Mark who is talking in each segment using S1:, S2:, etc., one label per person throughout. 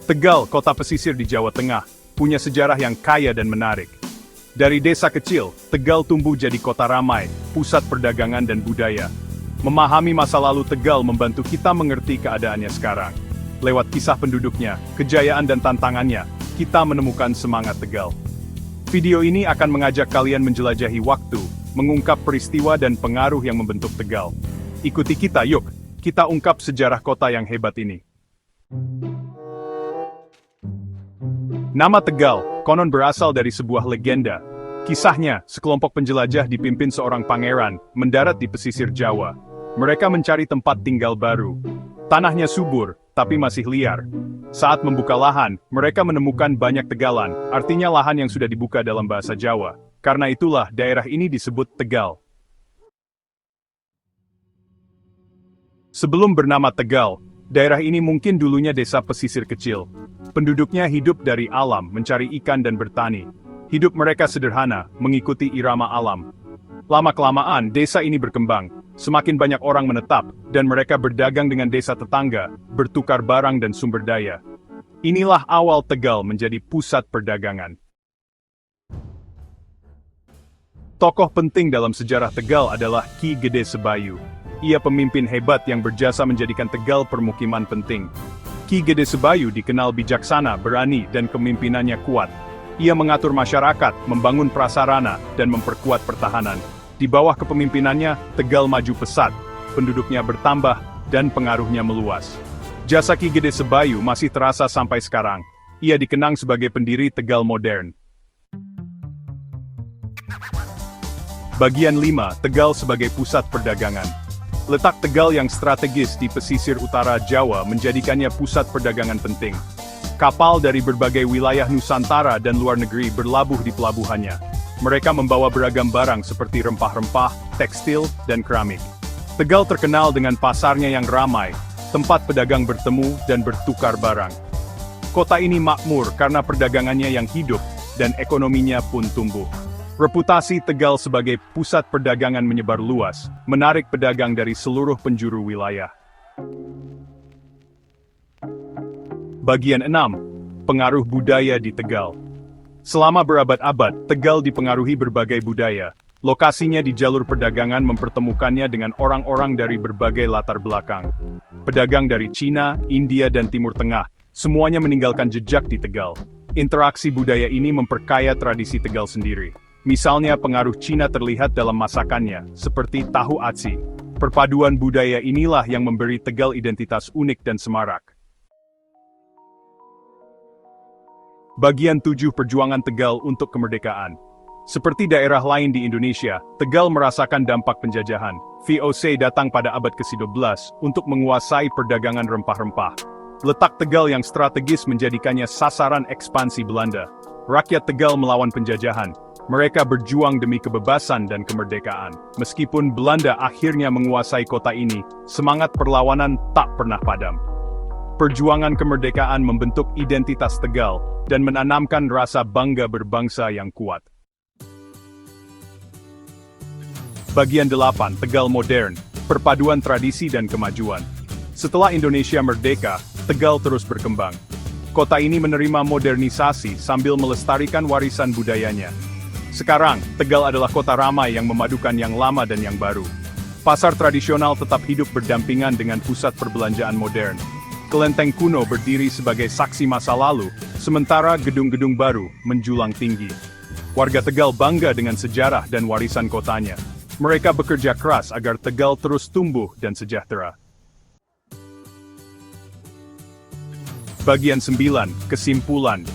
S1: Tegal, kota pesisir di Jawa Tengah, punya sejarah yang kaya dan menarik. Dari desa kecil, Tegal tumbuh jadi kota ramai, pusat perdagangan dan budaya. Memahami masa lalu Tegal membantu kita mengerti keadaannya sekarang. Lewat kisah penduduknya, kejayaan dan tantangannya, kita menemukan semangat Tegal. Video ini akan mengajak kalian menjelajahi waktu, mengungkap peristiwa dan pengaruh yang membentuk Tegal. Ikuti kita, yuk! Kita ungkap sejarah kota yang hebat ini. Nama Tegal, konon berasal dari sebuah legenda. Kisahnya, sekelompok penjelajah dipimpin seorang pangeran, mendarat di pesisir Jawa. Mereka mencari tempat tinggal baru. Tanahnya subur, tapi masih liar. Saat membuka lahan, mereka menemukan banyak tegalan, artinya lahan yang sudah dibuka dalam bahasa Jawa. Karena itulah daerah ini disebut Tegal. Sebelum bernama Tegal, daerah ini mungkin dulunya desa pesisir kecil. Penduduknya hidup dari alam, mencari ikan dan bertani. Hidup mereka sederhana, mengikuti irama alam. Lama-kelamaan, desa ini berkembang. Semakin banyak orang menetap, dan mereka berdagang dengan desa tetangga, bertukar barang dan sumber daya. Inilah awal Tegal menjadi pusat perdagangan. Tokoh penting dalam sejarah Tegal adalah Ki Gede Sebayu. Ia pemimpin hebat yang berjasa menjadikan Tegal permukiman penting. Ki Gede Sebayu dikenal bijaksana, berani, dan kepemimpinannya kuat. Ia mengatur masyarakat, membangun prasarana, dan memperkuat pertahanan. Di bawah kepemimpinannya, Tegal maju pesat, penduduknya bertambah, dan pengaruhnya meluas. Jasa Ki Gede Sebayu masih terasa sampai sekarang. Ia dikenang sebagai pendiri Tegal modern. Bagian 5, Tegal sebagai pusat perdagangan. Letak Tegal yang strategis di pesisir utara Jawa menjadikannya pusat perdagangan penting. Kapal dari berbagai wilayah Nusantara dan luar negeri berlabuh di pelabuhannya. Mereka membawa beragam barang seperti rempah-rempah, tekstil, dan keramik. Tegal terkenal dengan pasarnya yang ramai, tempat pedagang bertemu dan bertukar barang. Kota ini makmur karena perdagangannya yang hidup, dan ekonominya pun tumbuh. Reputasi Tegal sebagai pusat perdagangan menyebar luas, menarik pedagang dari seluruh penjuru wilayah. Bagian 6. Pengaruh budaya di Tegal. Selama berabad-abad, Tegal dipengaruhi berbagai budaya. Lokasinya di jalur perdagangan mempertemukannya dengan orang-orang dari berbagai latar belakang. Pedagang dari Cina, India, dan Timur Tengah, semuanya meninggalkan jejak di Tegal. Interaksi budaya ini memperkaya tradisi Tegal sendiri. Misalnya pengaruh Cina terlihat dalam masakannya, seperti tahu atsi. Perpaduan budaya inilah yang memberi Tegal identitas unik dan semarak. Bagian 7, Perjuangan Tegal untuk kemerdekaan. Seperti daerah lain di Indonesia, Tegal merasakan dampak penjajahan. VOC datang pada abad ke-12 untuk menguasai perdagangan rempah-rempah. Letak Tegal yang strategis menjadikannya sasaran ekspansi Belanda. Rakyat Tegal melawan penjajahan. Mereka berjuang demi kebebasan dan kemerdekaan. Meskipun Belanda akhirnya menguasai kota ini, semangat perlawanan tak pernah padam. Perjuangan kemerdekaan membentuk identitas Tegal dan menanamkan rasa bangga berbangsa yang kuat. Bagian 8, Tegal modern, perpaduan tradisi dan kemajuan. Setelah Indonesia merdeka, Tegal terus berkembang. Kota ini menerima modernisasi sambil melestarikan warisan budayanya. Sekarang, Tegal adalah kota ramai yang memadukan yang lama dan yang baru. Pasar tradisional tetap hidup berdampingan dengan pusat perbelanjaan modern. Kelenteng kuno berdiri sebagai saksi masa lalu, sementara gedung-gedung baru menjulang tinggi. Warga Tegal bangga dengan sejarah dan warisan kotanya. Mereka bekerja keras agar Tegal terus tumbuh dan sejahtera. Bagian 9, Kesimpulan.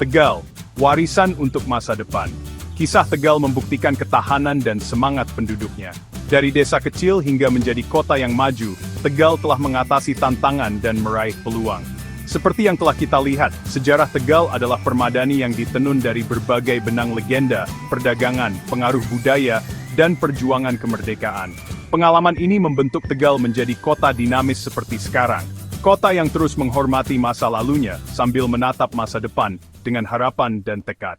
S1: Tegal, warisan untuk masa depan. Kisah Tegal membuktikan ketahanan dan semangat penduduknya. Dari desa kecil hingga menjadi kota yang maju, Tegal telah mengatasi tantangan dan meraih peluang. Seperti yang telah kita lihat, sejarah Tegal adalah permadani yang ditenun dari berbagai benang legenda, perdagangan, pengaruh budaya, dan perjuangan kemerdekaan. Pengalaman ini membentuk Tegal menjadi kota dinamis seperti sekarang. Kota yang terus menghormati masa lalunya sambil menatap masa depan dengan harapan dan tekad.